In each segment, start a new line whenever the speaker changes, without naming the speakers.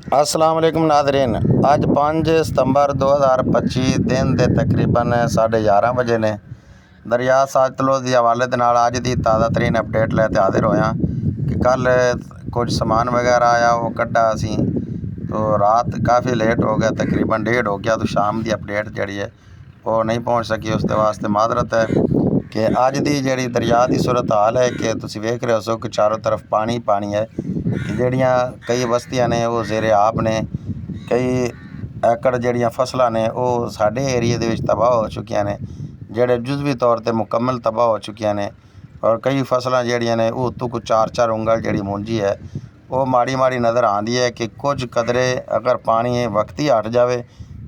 अस्सलाम वालेकुम नाज़रीन। अज 5 सितंबर 2025 दिन के तकरीबन 11:30 बजे ने दरिया सतलुज के हवाले दे नाल अज की ताज़ा तरीन अपडेट लैके हाजिर होया कि कल कुछ समान वगैरह आया वो कड्ढा असी तो रात काफ़ी लेट हो गया, तकरीबन 1:30 हो गया, तो शाम की अपडेट जी है वो नहीं पहुँच सकी। उसके वास्ते माजरत है कि अज की जी दरिया की सूरत हाल है कि तुम वेख रहे हो कि चारों तरफ पानी पानी है कि जड़ियाँ कई बस्तियां ने वो जेरे आप ने, कई एकड़ जड़ियाँ फसलां ने वो साडे एरिए दे विच तबाह हो चुकियां ने, जेड़े जुजवी तौर पर मुकम्मल तबाह हो चुकियां ने। और कई फसलां जड़ियाँ ने वो तो कुछ 4-4 उंगल जी मुंजी है वो माड़ी माड़ी नज़र आती है कि कुछ कदरे अगर पानी वक्त ही हट जाए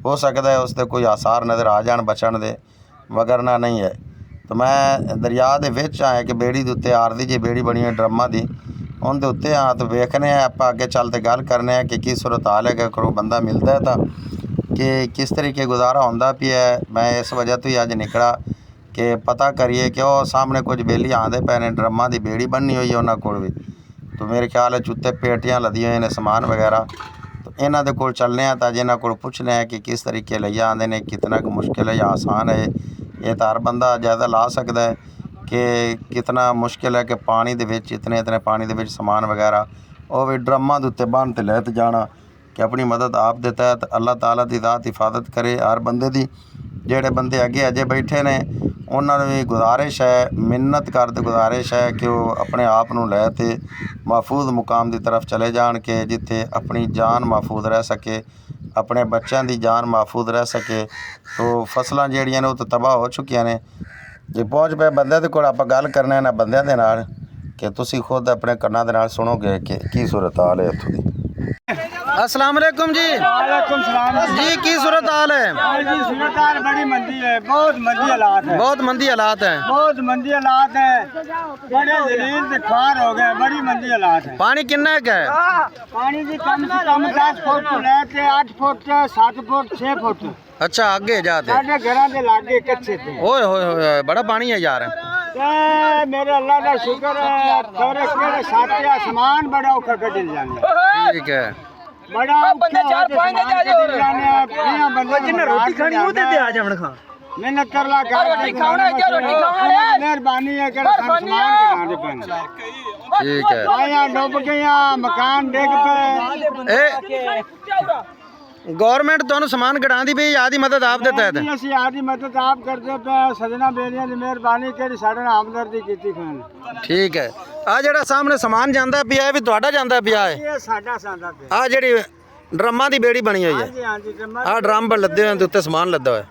हो सकता है उसके कोई आसार नज़र आ जान बचन दे, वगरना नहीं है। तो मैं दरिया दे विच आया कि बेड़ी दे उत्ते आरदी जी बेड़ी बनी है ड्रमां दी, उनके उत्ते हाँ तो वेखने आप अगे चल के गल करने कि की सूरत हाल है कि कोई बंदा मिलता है तो कि किस तरीके गुजारा होंदा पिया है। मैं इस वजह तो ही अज निकला कि पता करिए कि वो सामने कुछ बेली आते पे ने, ड्रमां की बेड़ी बनी हुई है उन्होंने कोल भी, तो मेरे ख्याल है उत्ते पेटियां लदी हुई ने समान वगैरह। तो इन्हों के कोल चलने तो अज इन्हों को पूछने हैं कि किस तरीके लई आते हैं, कितना कुछ मुश्किल है या आसान है, ये तो हर बंदा जायदा ला सकता है कि कितना मुश्किल है कि पानी दे विच इतने इतने पानी दे विच समान वगैरह वो भी ड्रमां दे उत्ते बन ते लैत जाना कि अपनी मदद आप दे तहत अल्लाह ताला दी ज़ात हिफाजत करे हर बंदे दी। जेड़े बंदे अगे अजे बैठे ने उन्होंने भी गुजारिश है, मिन्नत करते गुजारिश है कि वो अपने आप नूं लै ते महफूज मुकाम की तरफ चले जान के जिथे अपनी जान महफूज रह सके, अपने बच्चों की जान महफूज रह सके। तो फसलां जड़ियाँ ने वो तो तबाह हो चुकियां ने। जे पहुँच पे बंदे दे कोल आपां गल करने इन्हां बंदियां दे नाल कि तुसीं खुद अपने कन्नां दे नाल सुनोगे कि की सूरत हाल है इत्थों दी। अस्सलाम वालेकुम जी।
वालेकुम सलाम
जी की सूरत हाल है?
जी सूरत हाल बड़ी मंदी है, बहुत मंदी हालात है,
बहुत मंदी हालात हैं।
बहुत मंदी हालात है, बड़े जलील से ख्वार हो गए, बड़ी मंदी हालात है।
पानी किन्ना का है?
पानी जी कम से कम 10 फुट लेके 8 फुट 7 फुट 6 फुट
अच्छा आगे जाते
साढ़े घरों के लागे कच्चे थे।
ओए होए होए बड़ा पानी है यार।
मेरे अल्लाह का शुक्र है, थोड़े केड़े साथे आसमान बड़ा औखा कढल जाने।
ठीक है
बड़ा बंदे 4-5 जाने और बंदे जिन्हें रोटी खानी वो दे आ जावन खा मेहनत कर ला कर रोटी खाना है, रोटी खाना मेहरबानी है कि सामान के खाने पे।
ठीक है
आया डूब गया मकान डिग पे।
गवर्नमेंट ਤੁਹਾਨੂੰ ਸਮਾਨ ਗੜਾਂ ਦੀ ਪਈ ਆਦੀ ਮਦਦ ਆਪ ਦੇ ਤਹਿਤ
ਅਸੀਂ ਆਦੀ ਮਦਦ ਆਪ ਕਰਦੇ ਪਏ ਸਜਣਾ ਬੇਲੀਆਂ ਦੀ ਮਿਹਰਬਾਨੀ ਕਿਹੜੀ ਸਾਡੇ ਨਾਲ ਹਮਦਰਦੀ ਕੀਤੀ ਖਾਨ।
ਠੀਕ ਹੈ ਆ ਜਿਹੜਾ ਸਾਹਮਣੇ ਸਮਾਨ ਜਾਂਦਾ ਪਿਆ ਹੈ ਵੀ ਤੁਹਾਡਾ ਜਾਂਦਾ ਪਿਆ ਹੈ?
ਇਹ ਸਾਡਾ ਸਾਡਾ ਪਿਆ।
ਆ ਜਿਹੜੀ ਡਰਮਾਂ ਦੀ ਬੇੜੀ ਬਣੀ ਹੋਈ ਹੈ?
ਹਾਂਜੀ ਹਾਂਜੀ
ਆ ਡਰਮ ਪਰ ਲੱਦੇ ਹੋਏ ਤੇ ਉੱਤੇ ਸਮਾਨ ਲੱਦਾ ਹੋਇਆ।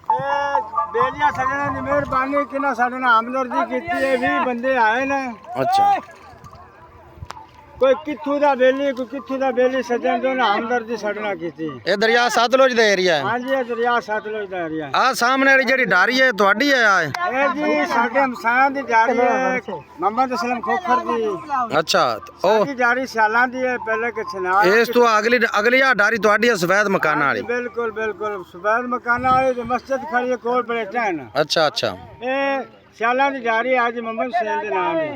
ਇਹ ਬੇਲੀਆਂ ਸਜਣਾ ਦੀ ਮਿਹਰਬਾਨੀ ਕਿਨਾਂ ਸਾਡੇ ਨਾਲ ਹਮਦਰਦੀ ਕੀਤੀ ਹੈ। 20 ਬੰਦੇ ਆਏ ਨੇ।
ਅੱਛਾ
कोई कित्थू दा बेली सजन जो ना हमदर्दी सड़ना कीती।
ਇਹ ਦਰਿਆ ਸਤਲੁਜ ਦਾ ਏਰੀਆ ਹੈ?
हां जी ये दरिया सतलुज दा एरिया
ਆ ਸਾਹਮਣੇ ਵਾਲੀ ਜਿਹੜੀ ਡਾਰੀ ਹੈ ਤੁਹਾਡੀ ਹੈ? ਆ
ए जी साडे हमसायां दी जारी है मोहम्मद असलम खोखर दी।
ਅੱਛਾ ਉਹ
दी जारी सालां दी है पहले के छनाल
ਇਸ ਤੋਂ ਅਗਲੀ ਆ ਡਾਰੀ ਤੁਹਾਡੀ ਹੈ ਸਫੈਦ ਮਕਾਨਾਂ ਵਾਲੀ?
बिल्कुल बिल्कुल सुबह मकाना वाली जो मस्जिद खड़ी है कोल बैठा है ना।
ਅੱਛਾ ਅੱਛਾ
ए सालां दी जारी आज मोहम्मद हुसैन दे नाम है।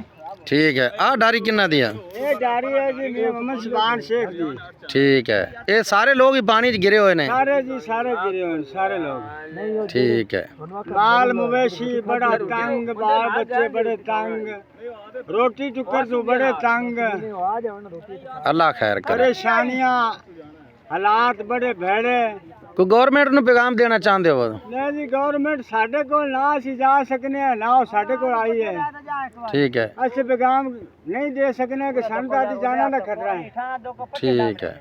ठीक है आ डारी किन्ना दी है?
ये जारी है जी मोहम्मद सुभान शेख दी।
ठीक है ये सारे लोग ही पानी च गिरे हुए ने?
सारे जी सारे गिरे हुए सारे लोग।
ठीक है
बाल मवेशी बड़ा तंग, बाल बच्चे बड़े तंग, रोटी टुकर तो बड़े तंग,
अल्लाह खैर करे।
परेशानियां हालात बड़े भैड़े।
कोई गवर्नमेंट ਨੂੰ पैगाम देना चाहते हो?
नहीं जी गवर्नमेंट साढ़े को ना असी जा सकने ना वो साढ़े को आई है।
ठीक है
असि पैगाम नहीं दे सकने कि संता दी जाना का खतरा है।
ठीक है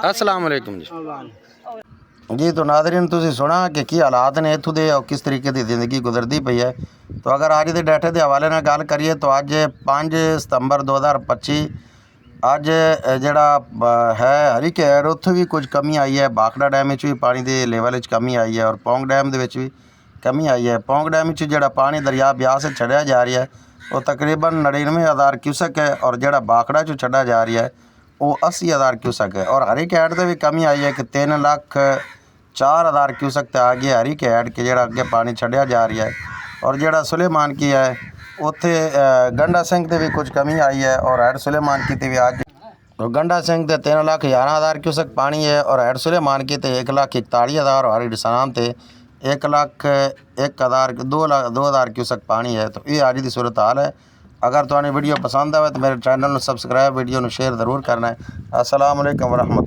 अस्सलाम वालेकुम जी। जी तो नाज़रीन तुसी सुना कि की हालात ने इत्थों दे और किस तरीके की ज़िंदगी गुजरती पई है। तो अगर अज के डाटे के हवाले नाल गल करिए तो अज 5 सितंबर 2025 अज जड़ा है हरीकैड उत्थे भी कुछ कमी आई है। बाखड़ा डैम भी पानी के लेवल कमी आई है और पौंग डैम के भी कमी आई है। पौंग डैम जड़ा पानी दरिया ब्यास से छड़िया जा रहा है वो तकरीबन 99,000 क्यूसक है और जड़ा बाखड़ा चो छड़ा जा रहा है वो 80,000 क्यूसक है। और हरीकैड से भी कमी आई है कि 3,04,000 क्यूसक तक आ गया हरीकैड के जड़ा अगे पानी छड़िया जा रहा है। और जड़ा सुलेमान की है उत्थे गंडा सिंह से भी कुछ कमी आई है और हैड सुलेमान की भी अज और गंडा सिंह ते 3,11,000 क्यूसक पानी है और हेड सुलेमान की ते 1,41,000 और हरी सनाम ते 1,01,000 2,00,000 क्यूसक पानी है। तो ये अज की सूरत हाल है। अगर तुहानू वीडियो पसंद आए तो मेरे चैनल को सबसक्राइब वीडियो को शेयर जरूर करना है। अस्सलाम वालेकुम वरहमतुल्लाह।